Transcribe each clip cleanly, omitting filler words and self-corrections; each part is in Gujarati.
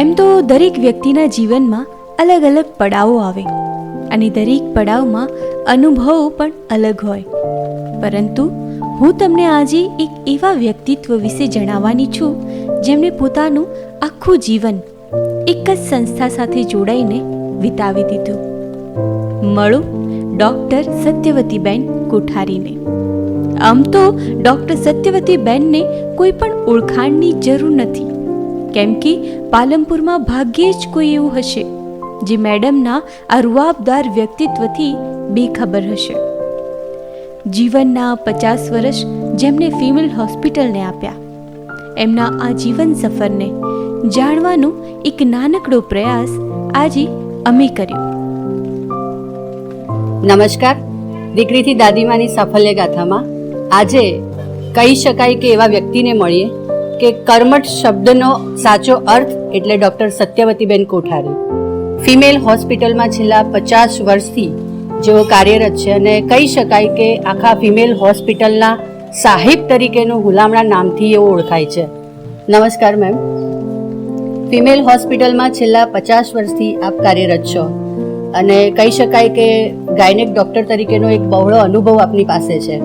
એમ તો દરેક વ્યક્તિના જીવનમાં અલગ અલગ પડાવો આવે અને દરેક પડાવમાં અનુભવો પણ અલગ હોય, પરંતુ હું તમને આજે એક એવા વ્યક્તિત્વ વિશે જણાવવાની છું જેમણે પોતાનું આખું જીવન એક જ સંસ્થા સાથે જોડાઈને વિતાવી દીધું. મળો ડૉક્ટર સત્યવતીબેન કોઠારીને. આમ તો ડૉક્ટર સત્યવતીબેનને કોઈ પણ ઓળખાણની જરૂર નથી, કેમ કે પાલનપુરમાં ભાગ્યે જ કોઈ એવું હશે જે મેડમના આ રૂઆબદાર વ્યક્તિત્વથી બેખબર હશે. જીવનના 50 વર્ષ જેમને ફિમેલ હોસ્પિટલને આપ્યા, એમના આ જીવન સફરને જાણવાનો એક નાનકડો પ્રયાસ આજે અમે કર્યો. નમસ્કાર. દીકરીથી દાદીમાની સાફલ્ય ગાથામાં આજે કહી શકાય કે એવા વ્યક્તિને મળીએ કે કર્મઠ શબ્દનો સાચો અર્થ એટલે ડૉક્ટર સત્યવતીબેન કોઠારી. ફિમેલ હોસ્પિટલમાં છેલ્લા 50 વર્ષથી જેઓ કાર્યરત છે અને કહી શકાય કે આખા ફિમેલ હોસ્પિટલના સાહેબ તરીકેનું હુલામણા નામથી એઓ ઓળખાય છે. નમસ્કાર મેમ. ફિમેલ હોસ્પિટલમાં છેલ્લા 50 વર્ષથી આપ કાર્યરત છો અને કહી શકાય કે ગાયનેક ડૉક્ટર તરીકેનો એક બહોળો અનુભવ આપની પાસે છે.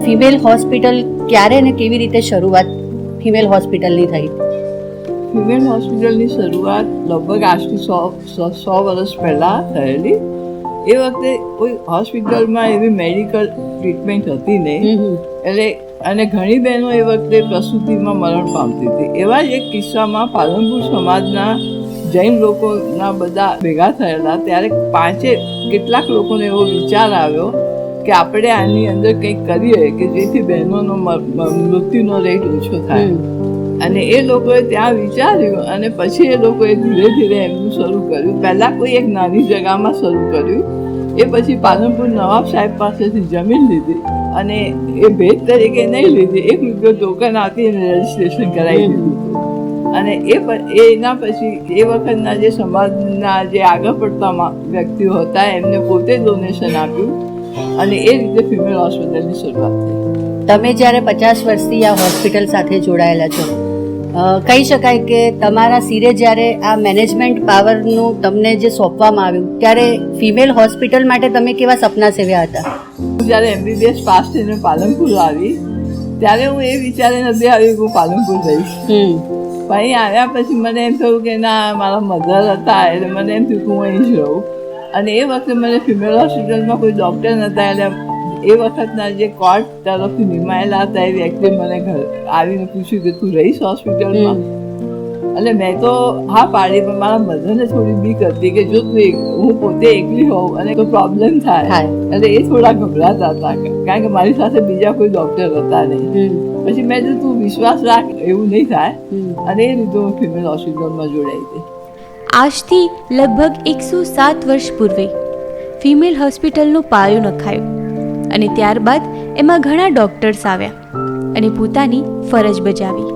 ફિમેલ હોસ્પિટલ ક્યારે ને કેવી રીતે શરૂઆત ફિમેલ હોસ્પિટલની થઈ? ફિમેલ હોસ્પિટલની શરૂઆત લગભગ આજથી 100 વર્ષ પહેલાં થયેલી. એ વખતે કોઈ હોસ્પિટલમાં એવી મેડિકલ ટ્રીટમેન્ટ હતી નહીં, એટલે અને ઘણી બહેનો એ વખતે પ્રસૂતિમાં મરણ પામતી હતી. એવા જ એક કિસ્સામાં પાલનપુર સમાજના જૈન લોકોના બધા ભેગા થયેલા, ત્યારે કેટલાક લોકોને એવો વિચાર આવ્યો કે આપણે આની અંદર કંઈક કરીએ કે જેથી બહેનોનો મૃત્યુનો રેટ ઓછો થાય. અને એ લોકોએ ત્યાં વિચાર્યું અને પછી એ લોકોએ ધીરે ધીરે એમનું શરૂ કર્યું. પહેલાં કોઈ એક નાની જગ્યામાં શરૂ કર્યું, એ પછી પાલનપુર નવાબ સાહેબ પાસેથી જમીન લીધી અને એ ભેટ તરીકે નહીં લીધી, ₹1 ટોકન આપી અને રજીસ્ટ્રેશન કરાવી દીધું. અને એના પછી એ વખતના જે સમાજના જે આગળ પડતા વ્યક્તિઓ હતા એમને પોતે ડોનેશન આપ્યું અને એ રીતે ફિમેલ હોસ્પિટલની શરૂઆત થઈ. તમે જ્યારે 50 વર્ષથી આ હોસ્પિટલ સાથે જોડાયેલા છો, કહી શકાય કે તમારા સિરે જ્યારે આ મેનેજમેન્ટ પાવરનું તમને જે સોંપવામાં આવ્યું ત્યારે ફિમેલ હોસ્પિટલ માટે તમે કેવા સપના સેવ્યા હતા? જ્યારે MBBS પાસ થઈને પાલનપુર આવી ત્યારે હું એ વિચારે નથી આવી કે હું પાલનપુર રહીશ. પણ અહીં આવ્યા પછી મને એમ થયું કે ના, મારા મધર હતા એટલે મને એમ થયું કે હું અહીં જ રહું. અને એ વખતે મને ફિમેલ હોસ્પિટલમાં કોઈ ડૉક્ટર નહોતા, એટલે એ વખતના જે કોર્ટ તરફથી નિમાયેલા હતા એ વ્યક્તિએ મને આવીને પૂછ્યું કે તું રહીશ હોસ્પિટલમાં? એટલે મેં તો હા પાડી, પણ મારા મધરને થોડી બીક હતી કે જો હું પોતે એકલી હોઉં અને કોઈ પ્રોબ્લેમ થાય, એટલે એ થોડા ગભરાતા હતા કારણ કે મારી સાથે બીજા કોઈ ડૉક્ટર હતા નહીં. પછી મેં કીધું તું વિશ્વાસ રાખ, એવું નહીં થાય. અને એ રીતે હું ફિમેલ હોસ્પિટલમાં જોડાઈ હતી. આજથી લગભગ 107 વર્ષ પૂર્વે ફિમેલ હોસ્પિટલનો પાયો નખાયો અને ત્યારબાદ એમાં ઘણા ડૉક્ટર્સ આવ્યા અને પોતાની ફરજ બજાવી.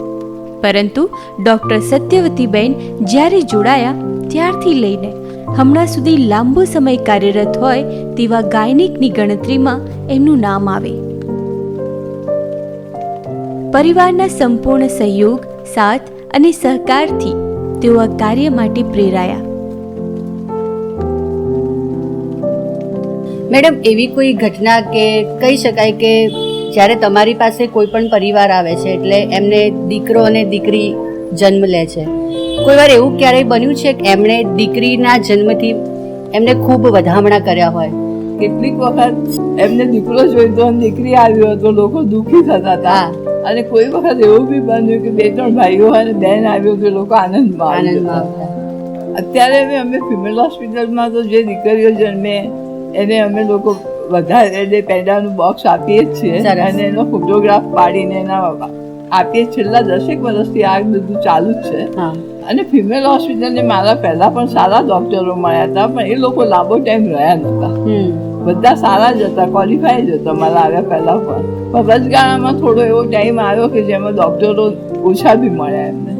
પરંતુ ડૉક્ટર સત્યવતીબેન જ્યારે જોડાયા ત્યારથી લઈને હમણાં સુધી લાંબો સમય કાર્યરત હોય તેવા ગાયનિકની ગણતરીમાં એમનું નામ આવે. પરિવારના સંપૂર્ણ સહયોગ, સાથ અને સહકારથી તેઓ આ કાર્ય માટે પ્રેરાયા. મેડમ, એવી કોઈ ઘટના કે કહી શકાય કે જ્યારે તમારી પાસે કોઈ પણ પરિવાર આવે છે એટલે એમને દીકરો અને દીકરી જન્મ લે છે, કોઈ વાર એવું ક્યારેય બન્યું છે કે એમણે દીકરીના જન્મથી એમને ખૂબ વધામણા કર્યા હોય? કેટલીક વખત એમને દીકરો જોઈતો અને દીકરી આવ્યો તો લોકો દુઃખી થતા હતા. અને કોઈ વખત એવું બી બન્યું કે 2-3 ભાઈઓ અને બેન આવ્યો તો લોકો આનંદમાં હતા. અત્યારે અમે ફિમેલ હોસ્પિટલમાં તો જે દીકરીઓ જન્મે એને અમે લોકો વધારે એટલે પેડાનું બોક્સ આપીએ જ છીએ અને એનો ફોટોગ્રાફ પાડીને એના આપીએ. છેલ્લા 10 વર્ષથી આ બધું ચાલુ જ છે. અને ફિમેલ હોસ્પિટલને મારા પહેલાં પણ સારા ડૉક્ટરો મળ્યા હતા, પણ એ લોકો લાંબો ટાઈમ રહ્યા નહોતા. બધા સારા જ હતા, ક્વોલિફાય જ હતા મારા આવ્યા પહેલાં પણ વચગાળામાં થોડો એવો ટાઈમ આવ્યો કે જેમાં ડૉક્ટરો ઓછા બી મળ્યા એમને.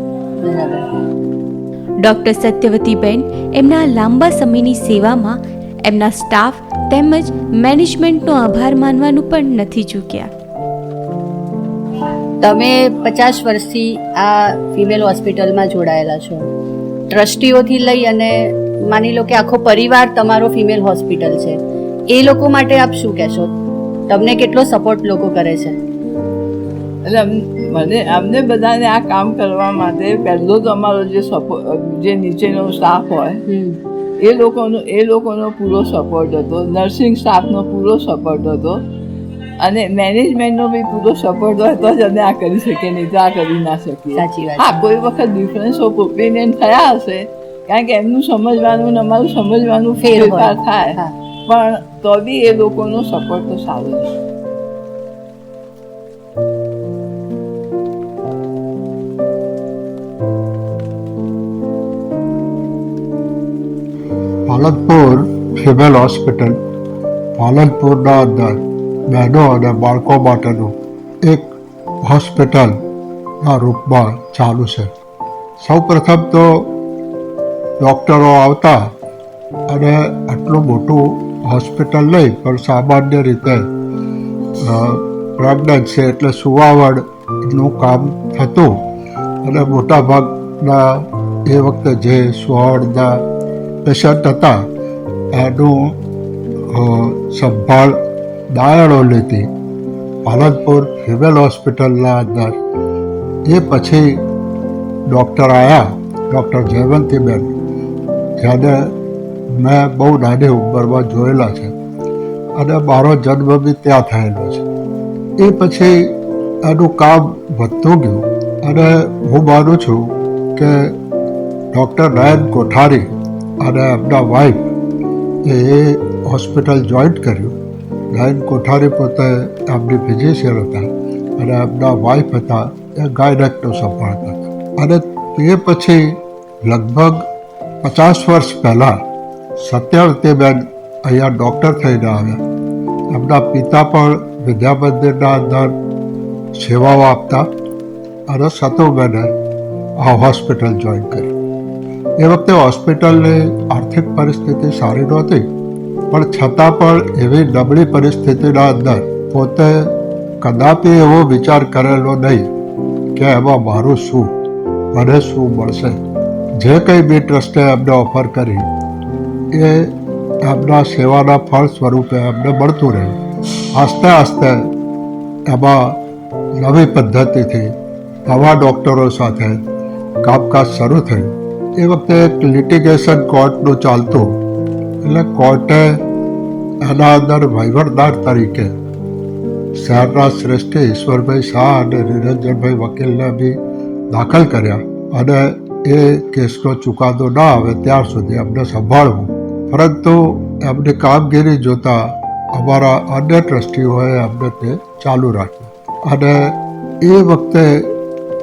ડૉક્ટર સત્યવતીબેન એમના લાંબા સમયની સેવામાં એમના સ્ટાફ તેમજ મેનેજમેન્ટનો આભાર માનવાનું પણ નથી ચૂક્યા. તમે 50 વર્ષથી આ ફિમેલ હોસ્પિટલમાં જોડાયેલા છો, ટ્રસ્ટીઓથી લઈ અને માની લો કે આખો પરિવાર તમારો ફિમેલ હોસ્પિટલ છે, એ લોકો માટે આપ શું કહેશો? તમને કેટલો સપોર્ટ લોકો કરે છે? એટલે અમને બધાને આ કામ કરવા માટે પહેલો તો અમારો જે નીચેનો સ્ટાફ હોય એ લોકોનો પૂરો સપોર્ટ હતો, નર્સિંગ સ્ટાફનો પૂરો સપોર્ટ હતો અને મેનેજમેન્ટનો બી પૂરો સપોર્ટ હોય તો જ અમે આ કરી શકીએ, નહીં તો આ કરી ના શકીએ. સાચી વાત. હા, કોઈ વખત ડિફરન્સ ઓફ ઓપિનિયન થયા હશે, કારણ કે એમનું સમજવાનું ને અમારું સમજવાનું ફેરફાર થાય, પણ તો બી એ લોકોનો સપોર્ટ તો સારો છે. પાલનપુર ફિમેલ હોસ્પિટલ પાલનપુરના અંદર બહેનો અને બાળકો માટેનું એક હોસ્પિટલના રૂપમાં ચાલુ છે. સૌ પ્રથમ તો ડૉક્ટરો આવતા અને આટલું મોટું હોસ્પિટલ નહીં પણ સામાન્ય રીતે પ્રેગ્નન્સી એટલે સુવાવડનું કામ થતું અને મોટાભાગના એ વખતે જે સુવાવડના પેશન્ટ હતા એનું સંભાળ દાયણો લેતી પાલનપુર ફિમેલ હોસ્પિટલના અંદર. એ પછી ડૉક્ટર આવ્યા, ડૉક્ટર જયવંતીબેન, જેને મેં બહુ નાની ઉંમરમાં જોયેલા છે અને મારો જન્મ બી ત્યાં થયેલો છે. એ પછી એનું કામ વધતું ગયું અને હું માનું છું કે ડૉક્ટર નયન કોઠારી અને એમના વાઈફ એ હોસ્પિટલ જોઈન્ટ કર્યું. નયન કોઠારી પોતે એમની ફિઝિશિયન હતા અને એમના વાઈફ હતા એ ગાયનેકનું સંભાળતા હતા. અને તે પછી લગભગ 50 વર્ષ પહેલાં સત્યવતીબેન અહીંયા ડૉક્ટર થઈને આવ્યા. એમના પિતા પણ વિદ્યા મંદિરના અંદર સેવાઓ આપતા અને સતુબેને આ હોસ્પિટલ જોઈન કરી. એ વખતે હોસ્પિટલની આર્થિક પરિસ્થિતિ સારી નહોતી, પણ છતાં પણ એવી નબળી પરિસ્થિતિના અંદર પોતે કદાપી એવો વિચાર કરેલો નહીં કે એમાં મારું શું, મને શું મળશે. જે કંઈ બી ટ્રસ્ટે એમને ઓફર કરી એ એમના સેવાના ફળ સ્વરૂપે એમને મળતું રહ્યું. આસ્તે આસ્તે એમાં નવી પદ્ધતિથી નવા ડૉક્ટરો સાથે કામકાજ શરૂ થયું. એ વખતે એક લિટિગેશન કોર્ટનું ચાલતું, એટલે કોર્ટે એના અંદર વહીવટદાર તરીકે શહેરના શ્રેષ્ઠી ઈશ્વરભાઈ શાહ અને નિરંજનભાઈ વકીલને બી દાખલ કર્યા અને એ કેસનો ચુકાદો ના આવે ત્યાર સુધી એમને સંભાળવું. પરંતુ એમની કામગીરી જોતાં અમારા અન્ય ટ્રસ્ટીઓએ એમને તે ચાલુ રાખ્યું અને એ વખતે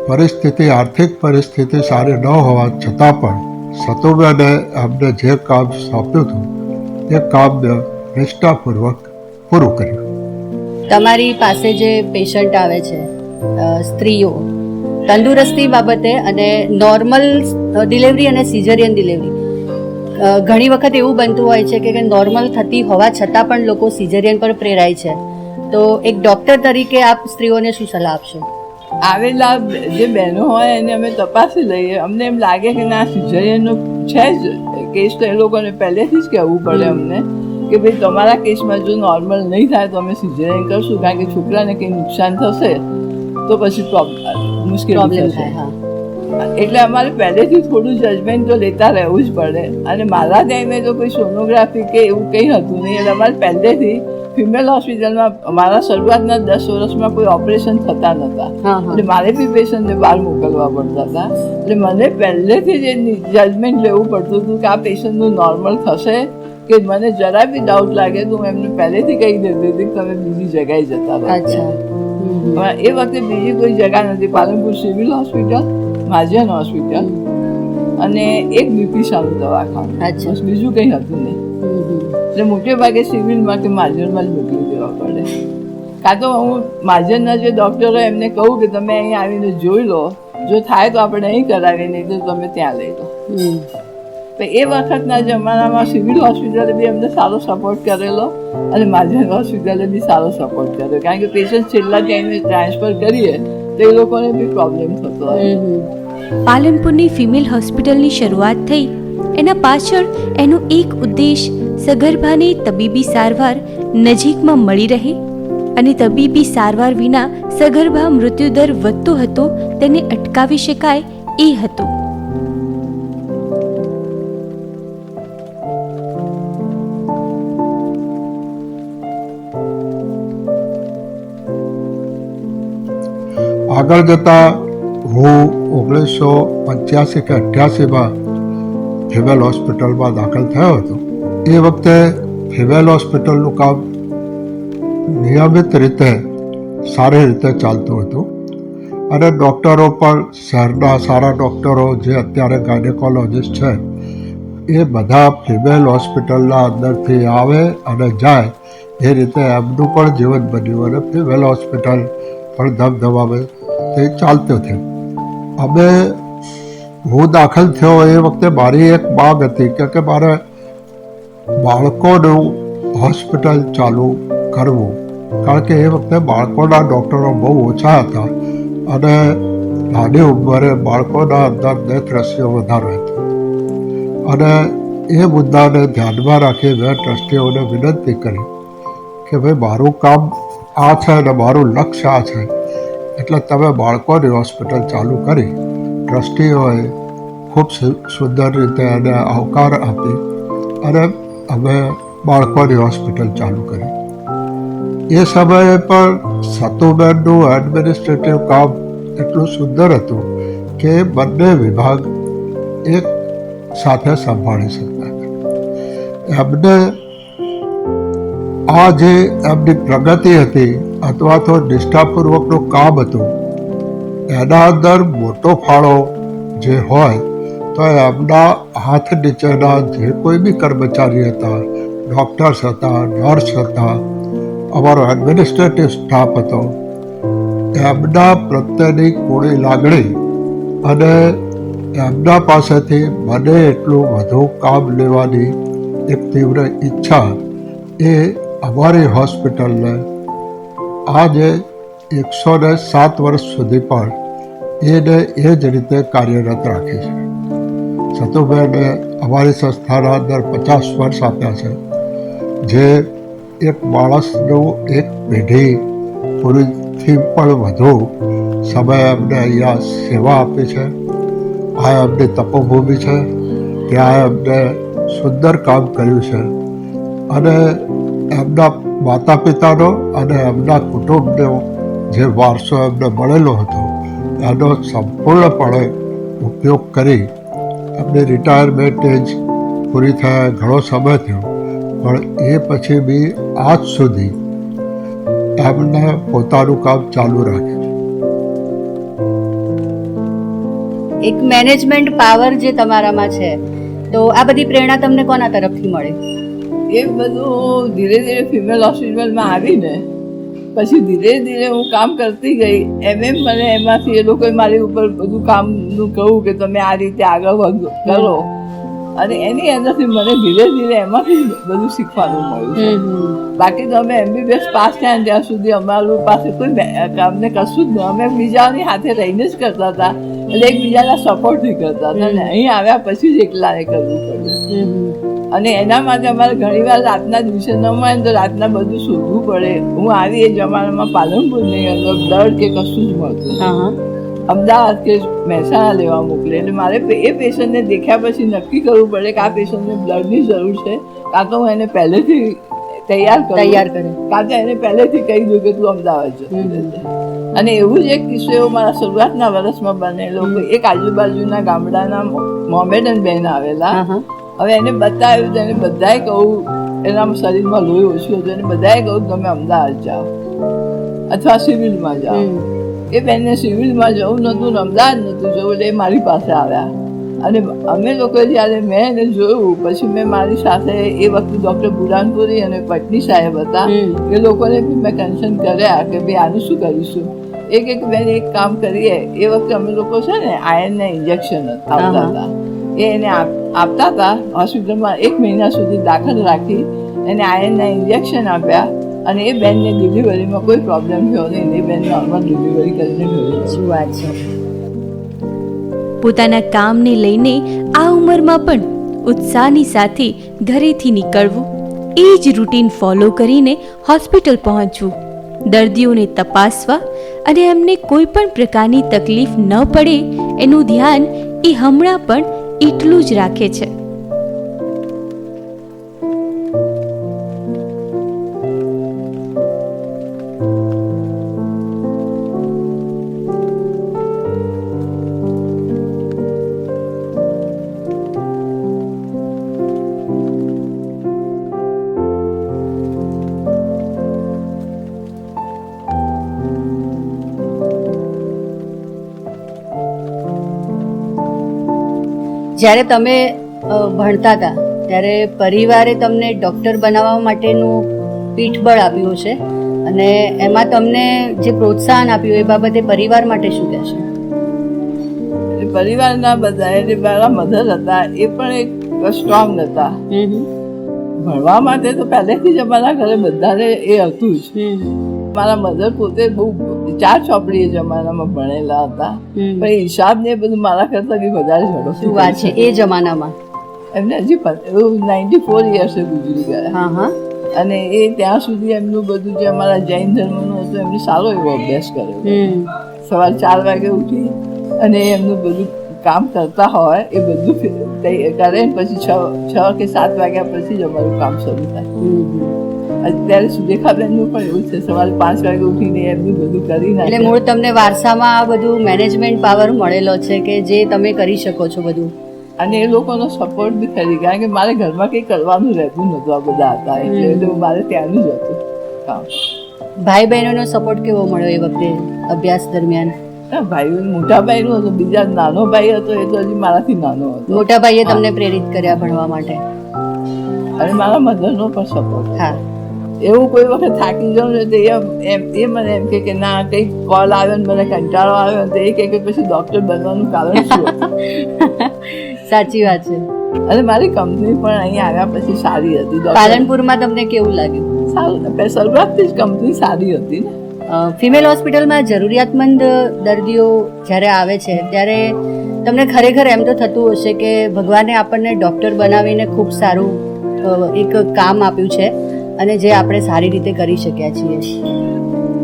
પરિસ્થિતિ, આર્થિક પરિસ્થિતિ સારી ન હોવા છતાં પણ સતુબેને એમને જે કામ સોંપ્યું હતું એ કામને નિષ્ઠાપૂર્વક પૂરું કર્યું. તમારી પાસે જે પેશન્ટ આવે છે સ્ત્રીઓ, તંદુરસ્તી બાબતે અને નોર્મલ ડિલિવરી અને સિઝેરિયન ડિલિવરી, ઘણી વખત એવું બનતું હોય છે કે નોર્મલ થતી હોવા છતાં પણ લોકો સિઝેરિયન પર પ્રેરાય છે. તો એક ડૉક્ટર તરીકે આપ સ્ત્રીઓને શું સલાહ આપશો? આવેલા જે બહેનો હોય એને અમે તપાસી લઈએ. અમને એમ લાગે કે ના સિઝેરિયનનો છે જ કેસ, તો એ લોકોને પહેલેથી જ કહેવું પડે અમને કે ભાઈ તમારા કેસમાં જો નોર્મલ નહીં થાય તો અમે સિઝેરિયન કરશું, કારણ કે છોકરાને કંઈ નુકસાન થશે તો પછી મુશ્કેલી થશે. એટલે અમારે પહેલેથી થોડું જજમેન્ટ તો લેતા રહેવું જ પડે. અને મારા ટાઈમે તો કોઈ સોનોગ્રાફી કે એવું કંઈ હતું નહીં, એટલે અમારે પહેલેથી ફિમેલ હોસ્પિટલમાં મારા શરૂઆતના 10 વર્ષમાં કોઈ ઓપરેશન થતા નહોતા, એટલે મારે બી પેશન્ટને બહાર મોકલવા પડતા હતા. એટલે મને પહેલેથી જ જજમેન્ટ લેવું પડતું હતું કે આ પેશન્ટનું નોર્મલ થશે કે મને જરા બી ડાઉટ લાગે તો હું એમને પહેલેથી કહી દેતી હતી કે તમે બીજી જગ્યાએ જતા રહો. એ વખતે બીજી કોઈ જગ્યા નથી, પાલનપુર સિવિલ હોસ્પિટલ, મહાજન હોસ્પિટલ અને એક બીપીસાનું દવાખાનું, બીજું કંઈ હતું નહીં. એટલે મોટે ભાગે સિવિલમાં કે મહાજનમાં જ મોકલી દેવા પડે. કાં તો હું મહાજનના જે ડૉક્ટરો એમને કહું કે તમે અહીં આવીને જોઈ લો, જો થાય તો આપણે અહીં કરાવીએ, નહીં તો તમે ત્યાં લઈ લો. તો એ વખતના જમાનામાં સિવિલ હોસ્પિટલે બી અમને સારો સપોર્ટ કરેલો અને મહાજન હોસ્પિટલે બી સારો સપોર્ટ કર્યો, કારણ કે પેશન્ટ છેલ્લા ટાઈમે ટ્રાન્સફર કરીએ તો એ લોકોને બી પ્રોબ્લેમ થતો હોય. પાલનપુરની ફિમેલ હોસ્પિટલની શરૂઆત થઈ, એના પાછળ એનો એક ઉદ્દેશ સગર્ભાને તબીબી સારવાર નજીકમાં મળી રહે અને તબીબી સારવાર વિના સગર્ભા મૃત્યુદર વધતો હતો તેને અટકાવી શકાય એ હતો. આગળ જતા હું 1985 કે 88માં ફિમેલ હોસ્પિટલમાં દાખલ થયો હતો. એ વખતે ફિમેલ હોસ્પિટલનું કામ નિયમિત રીતે સારી રીતે ચાલતું હતું અને ડૉક્ટરો પણ શહેરના સારા ડૉક્ટરો જે અત્યારે ગાયનેકોલોજીસ્ટ છે એ બધા ફિમેલ હોસ્પિટલના અંદરથી આવે અને જાય એ રીતે એમનું પણ જીવન બન્યું અને ફિમેલ હોસ્પિટલ પણ ધમધમાવે તે ચાલતું થયું. અમે હું દાખલ થયો એ વખતે મારી એક માંગ હતી કે મારે બાળકોનું હોસ્પિટલ ચાલુ કરવું, કારણ કે એ વખતે બાળકોના ડૉક્ટરો બહુ ઓછા હતા અને નાની ઉંમરે બાળકોના અંદર ડેથ રેશિયો વધારે હતો. અને એ મુદ્દાને ધ્યાનમાં રાખી મેં ટ્રસ્ટીઓને વિનંતી કરી કે ભાઈ મારું કામ આ છે અને મારું લક્ષ્ય આ છે, એટલે તમે બાળકોની હોસ્પિટલ ચાલુ કરી. ટ્રસ્ટીઓએ ખૂબ સુંદર રીતે એને આવકાર આપી અને અમે બાળકોની હોસ્પિટલ ચાલુ કરી. એ સમયે પણ સતુબેનનું એડમિનિસ્ટ્રેટિવ કામ એટલું સુંદર હતું કે બંને વિભાગ એક સાથે સંભાળી શકતા હતા. એમને આ જે એમની પ્રગતિ હતી અથવા તો નિષ્ઠાપૂર્વકનું કામ હતું એના અંદર મોટો ફાળો જે હોય તો એમના હાથ નીચેના જે કોઈ બી કર્મચારી હતા, ડૉક્ટર્સ હતા, નર્સ હતા, અમારો એડમિનિસ્ટ્રેટિવ સ્ટાફ હતો, એમના પ્રત્યેની કોળી લાગણી અને એમના પાસેથી મને એટલું વધુ કામ લેવાની એક તીવ્ર ઈચ્છા એ અમારી હોસ્પિટલને આજે 107 વર્ષ સુધી પણ એને એ જ રીતે કાર્યરત રાખી છે. સતુબેને અમારી સંસ્થાના અંદર 50 વર્ષ આપ્યા છે, જે એક માણસનું એક પેઢી પૂરીથી પણ વધુ સમય એમને અહીંયા સેવા આપી છે. આ એમની તપોભૂમિ છે, ત્યાં એમને સુંદર કામ કર્યું છે અને એમના માતા પિતાનો અને એમના કુટુંબનો જે વારસો એમને મળેલો હતો એનો સંપૂર્ણપણે ઉપયોગ કરી એમની રિટાયરમેન્ટ એજ પૂરી થયા ઘણો સમય થયો, પણ એ પછી બી આજ સુધી એમને પોતાનું કામ ચાલુ રાખે છે. એક મેનેજમેન્ટ પાવર જે તમારામાં છે, તો આ બધી પ્રેરણા તમને કોના તરફથી મળે? એ બધું ધીરે ધીરે ફિમેલ હોસ્પિટલમાં આવીને પછી ધીરે ધીરે હું કામ કરતી ગઈ. મને એમાંથી એ લોકોએ મારી ઉપર બધું કામનું કહ્યું કે તમે આ રીતે આગળ કરો અને એની અંદરથી મને ધીરે ધીરે એમાંથી બધું શીખવાનું મળ્યું. બાકી તો અમે MBBS પાસ થયા ત્યાં સુધી અમારું પાસે કોઈ કામને કશું જ નહીં. અમે બીજાની હાથે રહીને જ કરતા હતા એટલે એકબીજાના સપોર્ટથી કરતા હતા અને અહીં આવ્યા પછી જ એકલાએ કરવું પડ્યું. અને એના માટે અમારે ઘણીવાર રાતના દિવસે ન મળે તો રાતના બધું શોધવું પડે. હું આવી એ જમાનામાં પાલનપુરની અંદર બ્લડ કે કશું જ મળતું, અમદાવાદ કે મહેસાણા લેવા મોકલે. એટલે મારે એ પેશન્ટને દેખ્યા પછી નક્કી કરવું પડે કે આ પેશન્ટને બ્લડની જરૂર છે, કાં તો હું એને પહેલેથી તૈયાર કરે, કાં તો એને પહેલેથી કહી દઉં કે તું અમદાવાદ જતી રહેજે. અને એવું જ એક કિસ્સો એવો મારા શરૂઆતના વર્ષમાં બનેલો. એક આજુબાજુના ગામડાના મોમેડન બહેન આવેલા. હવે એને બતાવ્યું તો એને બધાએ કહું, એના શરીરમાં લોહી ઓછું હતું, એને બધાએ કહું તમે અમદાવાદ જાઓ અથવા સિવિલમાં જાઓ. એ બેનને સિવિલમાં જવું નહોતું ને અમદાવાદ નહોતું જવું, એટલે એ મારી પાસે આવ્યા. અને અમે લોકોએ જ્યારે મેં એને જોયું પછી મેં મારી સાથે એ વખતે ડૉક્ટર બુરાનપુરી અને પટની સાહેબ હતા, એ લોકોને બી મેં કન્સર્ન કર્યા કે ભાઈ આનું શું કરીશું. એક બેન એક કામ કરીએ. એ વખતે અમે લોકો છે ને આયર્નના ઇન્જેક્શન આવતા હતા, એને આપતા હતા હોસ્પિટલમાં. 1 મહિના સુધી દાખલ રાખી એને આયર્નના ઇન્જેક્શન આપ્યા અને એ બેનને ડિલિવરીમાં કોઈ પ્રોબ્લેમ થયો નહીં. એ બેન નોર્મલ ડિલિવરી કરીને ઘરે. શું વાત છે! પોતાના કામને લઈને આ ઉંમરમાં પણ ઉત્સાહની સાથે ઘરેથી નીકળવું, એ જ રૂટીન ફોલો કરીને હોસ્પિટલ પહોંચવું, દર્દીઓને તપાસવા અને એમને કોઈ પણ પ્રકારની તકલીફ ન પડે એનું ધ્યાન એ હમણાં પણ એટલું જ રાખે છે. જ્યારે તમે ભણતા હતા ત્યારે પરિવારે તમને ડૉક્ટર બનાવવા માટેનું પીઠબળ આપ્યું છે, અને એમાં તમને જે પ્રોત્સાહન આપ્યું એ બાબતે પરિવાર માટે શું કહેશો? એટલે પરિવારના બધા, એટલે મારા મધર હતા એ પણ એક સ્ટ્રોંગ હતા. ભણવા માટે તો પહેલેથી જ અમારા ઘરે બધાને એ હતું જ. મારા મધર પોતે બહુ 4 ચોપડી જમાનામાં ભણેલા હતા, પણ હિસાબ ને બધું મારા કરતા બી વધારે શું વાત છે! એ જમાનામાં એમને હજી 94 યર્સે ગુજરી ગયા, અને એ ત્યાં સુધી એમનું બધું જે અમારા જૈન ધર્મનું હતું એમને સારો એવો અભ્યાસ કર્યો. સવારે 4 વાગે ઉઠી અને એમનું બધું કામ કરતા હોય એ બધું કરે, પછી 6 કે 7 વાગ્યા પછી જ અમારું કામ શરૂ થાય. અત્યારે સુરેખાબેનનું પણ એવું છે, સવારે 5 વાગે ઉઠીને એમનું બધું કરી નાખે. એટલે મૂળ તમને વારસામાં આ બધું મેનેજમેન્ટ પાવર મળેલો છે કે જે તમે કરી શકો છો બધું, અને એ લોકોનો સપોર્ટ બી ખરી, કારણ કે મારે ઘરમાં કંઈ કરવાનું રહેતું નહોતું, આ બધા હતા એટલે મારે ત્યાંનું જ હતું કામ. ભાઈ બહેનોનો સપોર્ટ કેવો મળ્યો એ વખતે અભ્યાસ દરમિયાન? ભાઈ, મોટા ભાઈનું હતું, બીજા નાનો ભાઈ હતો એ તો હજી મારાથી નાનો હતો. મોટા ભાઈએ તમને પ્રેરિત કર્યા ભણવા માટે? અને મારા મધરનો પણ સપોર્ટ. હા, એવું કોઈ વખત થાકી જાઉં ને તો એ મને એમ કે ના કંઈક કોલ આવ્યો ને મને કંટાળો આવ્યો તો એ કે પછી ડૉક્ટર બનવાનું કારણ શું હતું? સાચી વાત છે. અને મારી કંપની પણ અહીં આવ્યા પછી સારી હતી. પાલનપુરમાં તમને કેવું લાગ્યું? સારું, શરૂઆતથી જ કંપની સારી હતી ને. ફિમેલ હોસ્પિટલમાં જરૂરિયાતમંદ દર્દીઓ જ્યારે આવે છે ત્યારે તમને ખરેખર એમ તો થતું હશે કે ભગવાને આપણને ડૉક્ટર બનાવીને ખૂબ સારું એક કામ આપ્યું છે અને જે આપણે સારી રીતે કરી શક્યા છીએ.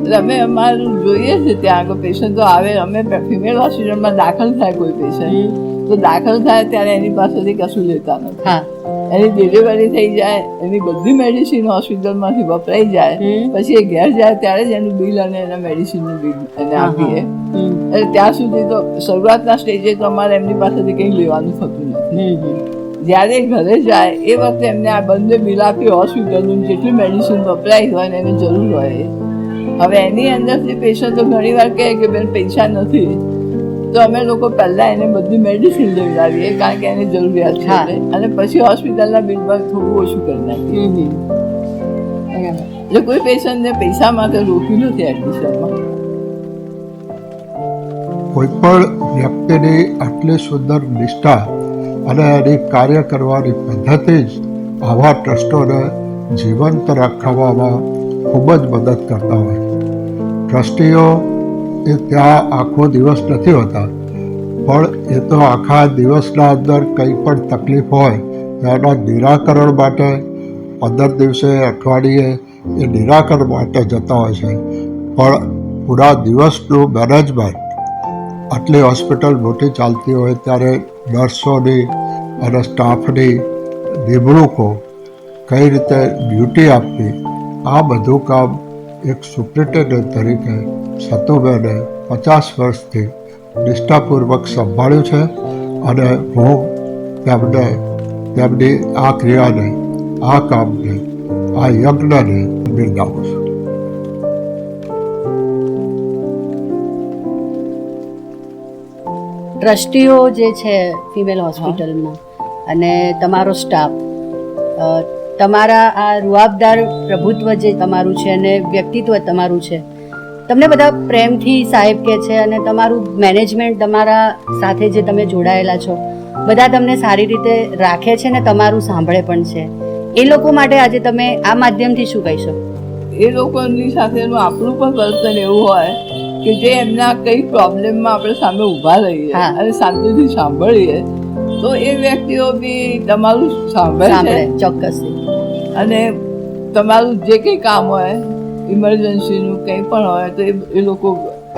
એટલે અમે અમારું જોઈએ છે ત્યાં આગળ પેશન્ટો આવે, અમે ફિમેલ હોસ્પિટલમાં દાખલ થાય કોઈ પેશન્ટ તો દાખલ થાય ત્યારે એની પાસેથી કશું લેતા નથી. હા, એની ડિલિવરી થઈ જાય, એની બધી મેડિસિન હોસ્પિટલમાંથી વપરાઈ જાય, પછી એ ઘેર જાય ત્યારે જ એનું બિલ અને એના મેડિસિનનું બિલ એને આપીએ. એટલે ત્યાં સુધી તો શરૂઆતના સ્ટેજે તો અમારે એમની પાસેથી કંઈ લેવાનું થતું નથી. જ્યારે ઘરે જાય એ વખતે એમને આ બંને બિલ આપી હોસ્પિટલનું જેટલી મેડિસિન વપરાઈ હોય ને એને જરૂર હોય. હવે એની અંદરથી પેશન્ટો ઘણી વાર કહે કે બેન પૈસા નથી, તો અમે લોકો પહેલા એને બધી મેડિસિન લેવડાવીએ કારણ કે એને જરૂરિયાત છે, અને પછી હોસ્પિટલના બિલમાં થોડું ઓછું કરી નાખીએ. એટલે કોઈ પેશન્ટને પૈસા માટે રોક્યું નથી એડમિશનમાં. કોઈ પણ વ્યક્તિની આટલી સુંદર નિષ્ઠા અને એની કાર્ય કરવાની પદ્ધતિ જ આવા ટ્રસ્ટોને જીવંત રાખવામાં ખૂબ જ મદદ કરતા હોય. ટ્રસ્ટીઓ એ ત્યાં આખો દિવસ નથી હોતા, પણ એ તો આખા દિવસના અંદર કંઈ પણ તકલીફ હોય તો એના નિરાકરણ માટે 15 દિવસે, અઠવાડિયે એ નિરાકરણ માટે જતા હોય છે. પણ પૂરા દિવસનું મેનેજમેન્ટ આટલી હોસ્પિટલ મોટી ચાલતી હોય ત્યારે નર્સોની અને સ્ટાફની નિમણૂકો, કઈ રીતે ડ્યુટી આપવી, આ બધું કામ એક સુપ્રિન્ટેન્ડન્ટ તરીકે સતુબેને 50 વર્ષથી નિષ્ઠાપૂર્વક સંભાળ્યું છે, અને હું તેમને તેમની આ ક્રિયાને, આ કામને, આ યજ્ઞને બિરદાવું છું. ટ્રસ્ટીઓ જે છે ફિમેલ હોસ્પિટલમાં અને તમારો સ્ટાફ, તમારા આ રૂઆબદાર પ્રભુત્વ જે તમારું છે અને વ્યક્તિત્વ તમારું છે, તમને બધા પ્રેમથી સાહેબ કહે છે, અને તમારું મેનેજમેન્ટ, તમારા સાથે જે તમે જોડાયેલા છો બધા તમને સારી રીતે રાખે છે ને તમારું સાંભળે પણ છે. એ લોકો માટે આજે તમે આ માધ્યમથી શું કહીશો? એ લોકોની સાથેનું આપણું પણ વર્તન એવું હોય કે જે એમના કઈ પ્રોબ્લેમમાં આપણે સામે ઊભા રહીએ હા. અને શાંતિથી સાંભળીએ તો એ વ્યક્તિઓ બી તમારું સાંભળે સાંભળે છે ચોક્કસથી. અને તમારું જે કંઈ કામ હોય ઇમરજન્સીનું કંઈ પણ હોય તો એ લોકો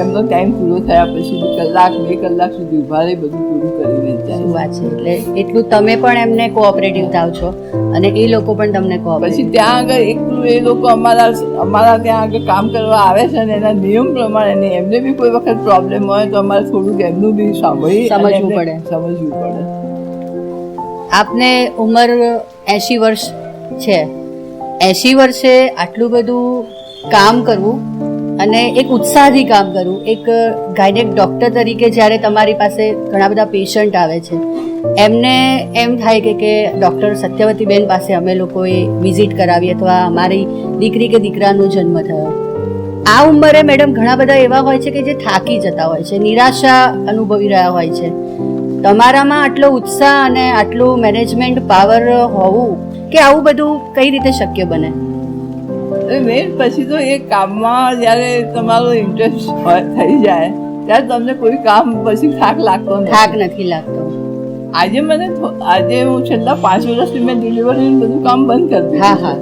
એમનો ટાઈમ પૂરો થયા પછી બી કલાક 2 કલાક સુધી ઊભા રહી બધું પૂરું કરીને શું જાય. વાત છે. એટલે એટલું તમે પણ એમને કોઓપરેટિવ થાવ છો અને એ લોકો પણ તમને પછી કોઓપરેટિવ. ત્યાં આગળ એકલું એ લોકો અમારા ત્યાં આગળ કામ કરવા આવે છે ને એના નિયમ પ્રમાણે નહીં, એમને બી કોઈ વખત પ્રોબ્લેમ હોય તો અમારે થોડુંક એમનું બી સાંભળી અને સમજવું એમને પડે. સમજવું પડે. આપને ઉંમર 80 વર્ષ છે. 80 વર્ષે આટલું બધું કામ કરવું અને એક ઉત્સાહથી કામ કરવું, એક ગાયનેક ડૉક્ટર તરીકે જ્યારે તમારી પાસે ઘણા બધા પેશન્ટ આવે છે એમને એમ થાય કે ડૉક્ટર સત્યવતીબેન પાસે અમે લોકોએ વિઝિટ કરાવી અથવા અમારી દીકરી કે દીકરાનો જન્મ થયો. આ ઉંમરે મેડમ ઘણા બધા એવા હોય છે કે જે થાકી જતા હોય છે, નિરાશા અનુભવી રહ્યા હોય છે. તમારામાં આટલો ઉત્સાહ અને આટલું મેનેજમેન્ટ પાવર હોવું કે આવું બધું કઈ રીતે શક્ય બને? મેન પછી તો એ કામમાં જ્યારે તમારો ઇન્ટરેસ્ટ થઈ જાય ત્યારે તમને કોઈ કામ પછી થાક લાગતો થાક નથી. નથી લાગતો. આજે હું છેલ્લા 5 વર્ષથી મેં ડિલિવરીનું બધું કામ બંધ કરી દીધું હા છે. હા.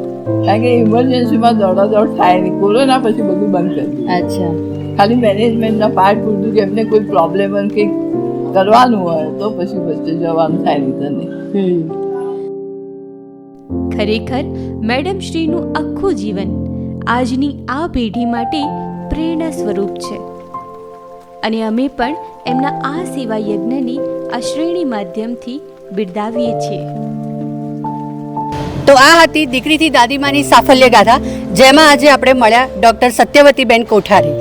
કારણ કે ઇમરજન્સીમાં દોડાદોડ થાય નહીં, કોરોના પછી બધું બંધ કરી દીધું. અચ્છા. ખાલી મેનેજમેન્ટના પાર્ટ પૂરતું કે એમને કોઈ પ્રોબ્લેમ હોય કંઈક કરવાનું હોય તો પછી વચ્ચે જવાનું થાય નહીં તને. ખરેખર મેડમ શ્રીનું આખું જીવન આજની આ પેઢી માટે પ્રેરણા સ્વરૂપ છે અને અમે પણ એમના આ સેવા યજ્ઞની આ શ્રેણી માધ્યમથી બિરદાવીએ છીએ. તો આ હતી દીકરીથી દાદીમાની સાફલ્ય ગાથા, જેમાં આજે આપણે મળ્યા ડૉક્ટર સત્યવતીબેન કોઠારી.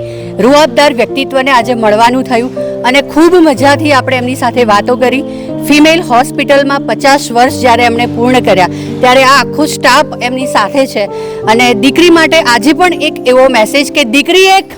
રૂઆબદાર વ્યક્તિત્વને આજે મળવાનું થયું અને ખૂબ મજાથી આપણે એમની સાથે વાતો કરી. ફિમેલ હોસ્પિટલમાં 50 વર્ષ જ્યારે એમણે પૂર્ણ કર્યા ત્યારે આ આખો સ્ટાફ એમની સાથે છે અને દીકરી માટે આજે પણ એક એવો મેસેજ કે દીકરી એક